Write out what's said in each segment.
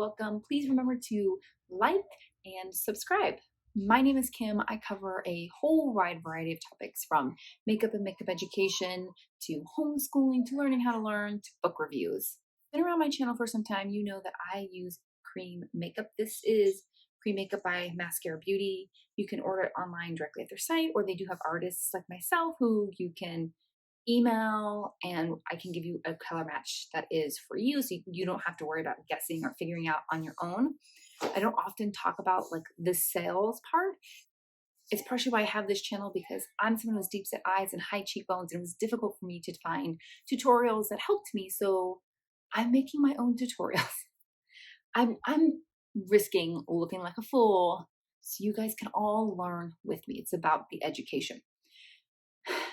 welcome. Please remember to like and subscribe. My name is Kim. I cover a whole wide variety of topics from makeup and makeup education to homeschooling to learning how to learn to book reviews. Been around my channel for some time, you know that I use cream makeup. This is Cream Makeup by Maskcara Beauty. You can order it online directly at their site, or they do have artists like myself who you can email and I can give you a color match that is for you, so you don't have to worry about guessing or figuring out on your own. I don't often talk about like the sales part. It's partially why I have this channel, because I'm someone who has deep set eyes and high cheekbones, and it was difficult for me to find tutorials that helped me, so I'm making my own tutorials. I'm risking looking like a fool so you guys can all learn with me. It's about the education.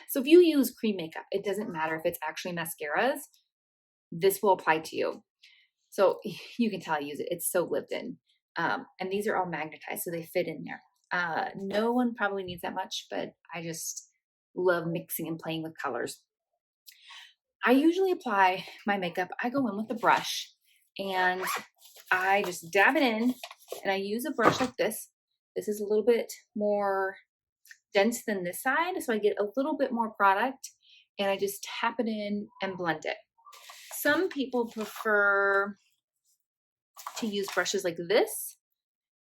So if you use cream makeup, it doesn't matter if it's actually mascaras, this will apply to you. So you can tell I use it. It's so lived in. And these are all magnetized, so they fit in there. No one probably needs that much, but I just love mixing and playing with colors. I usually apply my makeup. I go in with a brush and I just dab it in, and I use a brush like this. This is a little bit more dense than this side, so I get a little bit more product, and I just tap it in and blend it. Some people prefer to use brushes like this,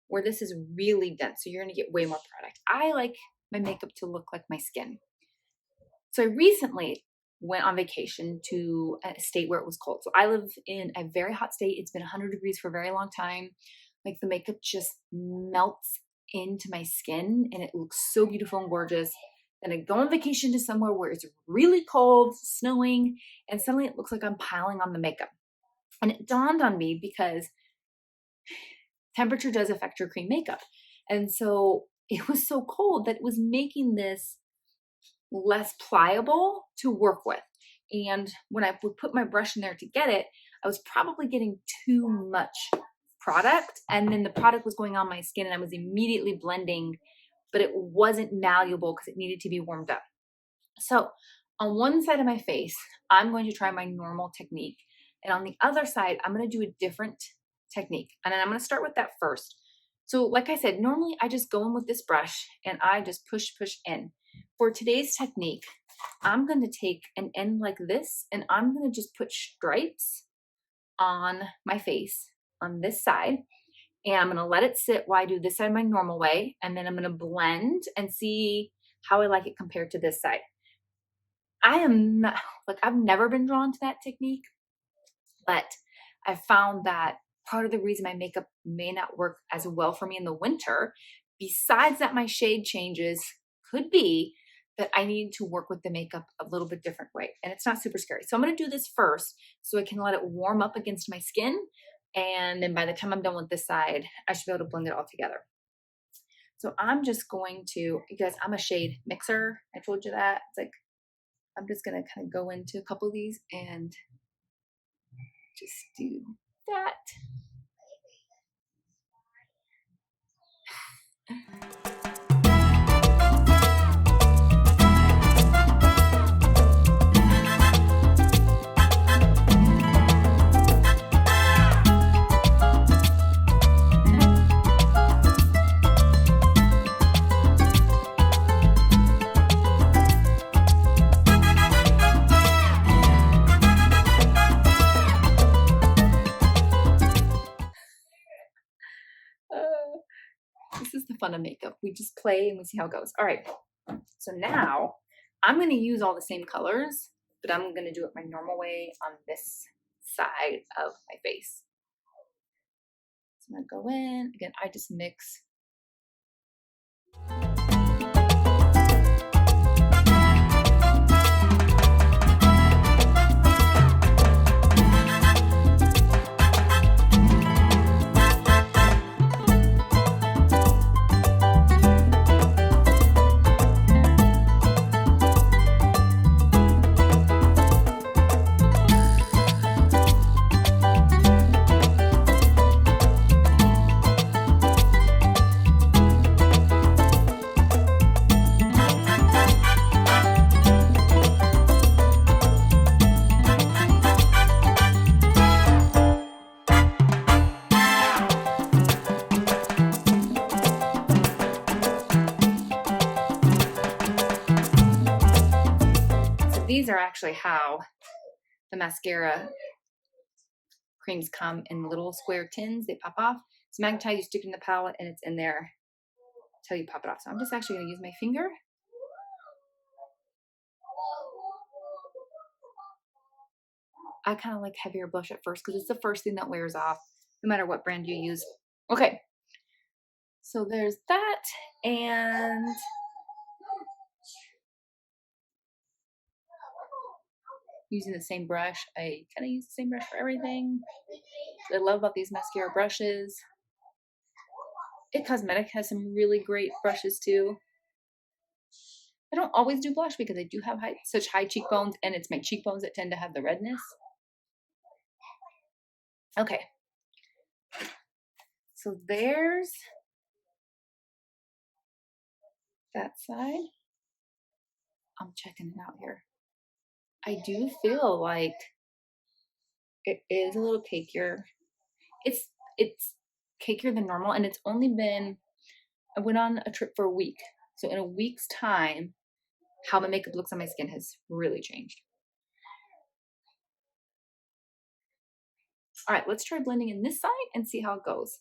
where this is really dense, so you're gonna get way more product. I like my makeup to look like my skin. So I recently went on vacation to a state where it was cold. So I live in a very hot state. It's been 100 degrees for a very long time. Like the makeup just melts into my skin and it looks so beautiful and gorgeous. Then I go on vacation to somewhere where it's really cold, snowing, and suddenly it looks like I'm piling on the makeup. And it dawned on me, because temperature does affect your cream makeup. And so it was so cold that it was making this less pliable to work with. And when I would put my brush in there to get it, I was probably getting too much product, and then the product was going on my skin and I was immediately blending, but it wasn't malleable because it needed to be warmed up. So on one side of my face, I'm going to try my normal technique, and on the other side, I'm going to do a different technique, and then I'm going to start with that first. So like I said, normally I just go in with this brush and I just push in. For today's technique, I'm going to take an end like this, and I'm going to just put stripes on my face on this side, and I'm going to let it sit while I do this side my normal way, and then I'm going to blend and see how I like it compared to this side. I am not, like, I've never been drawn to that technique, but I found that part of the reason my makeup may not work as well for me in the winter, besides that my shade changes, could be that I need to work with the makeup a little bit different way, and it's not super scary. So I'm going to do this first so I can let it warm up against my skin, and then by the time I'm done with this side, I should be able to blend it all together. So I'm just going to, you guys, I'm a shade mixer. I told you that. It's like, I'm just going to kind of go into a couple of these and just do that. This is the fun of makeup. We just play and we see how it goes. All right. So now I'm going to use all the same colors, but I'm going to do it my normal way on this side of my face. So I'm going to go in. Again, I just mix. these are actually how the mascara creams come in little square tins. They pop off. It's magnetized, you stick it in the palette, and it's in there until you pop it off. So I'm just actually going to use my finger. I kind of like heavier blush at first because it's the first thing that wears off, no matter what brand you use. Okay, so there's that, and using the same brush. I kind of use the same brush for everything. What I love about these mascara brushes. It Cosmetic has some really great brushes too. I don't always do blush because I do have such high cheekbones, and it's my cheekbones that tend to have the redness. Okay, so there's that side. I'm checking it out here. I do feel like it is a little cakier. It's cakier than normal, and it's only been, I went on a trip for a week. So in a week's time, how my makeup looks on my skin has really changed. All right, let's try blending in this side and see how it goes.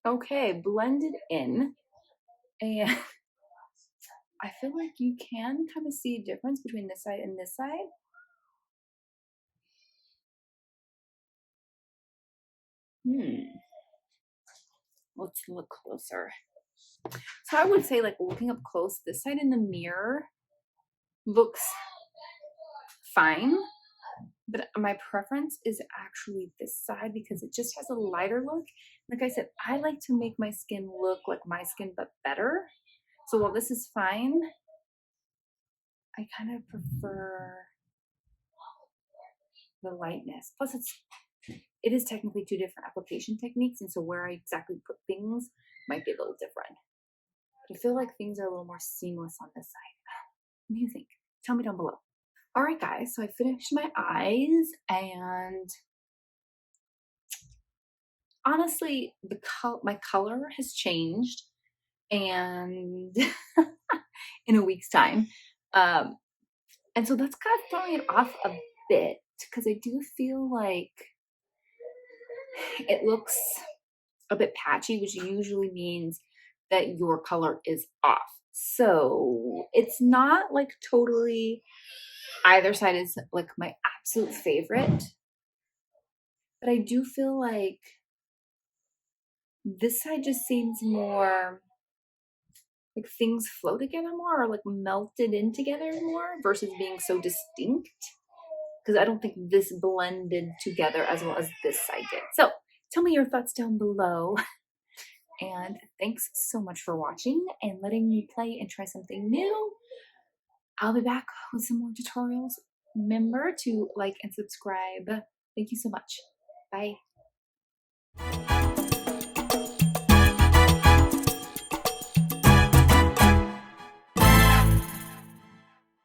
Okay, blended in, and I feel like you can kind of see a difference between this side and this side. Let's look closer. So I would say, like, looking up close, this side in the mirror looks fine, but my preference is actually this side because it just has a lighter look. Like I said, I like to make my skin look like my skin but better. So while this is fine, I kind of prefer the lightness. Plus it is technically two different application techniques, and so where I exactly put things might be a little different. But I feel like things are a little more seamless on this side. What do you think? Tell me down below. All right, guys, so I finished my eyes, and honestly, my color has changed, and in a week's time. And so that's kind of throwing it off a bit because I do feel like it looks a bit patchy, which usually means that your color is off. So it's not like totally, either side is like my absolute favorite, but I do feel like this side just seems more like things flow together more, or like melted in together more versus being so distinct. Because I don't think this blended together as well as this side did. So tell me your thoughts down below. And thanks so much for watching and letting me play and try something new. I'll be back with some more tutorials. Remember to like and subscribe. Thank you so much. Bye.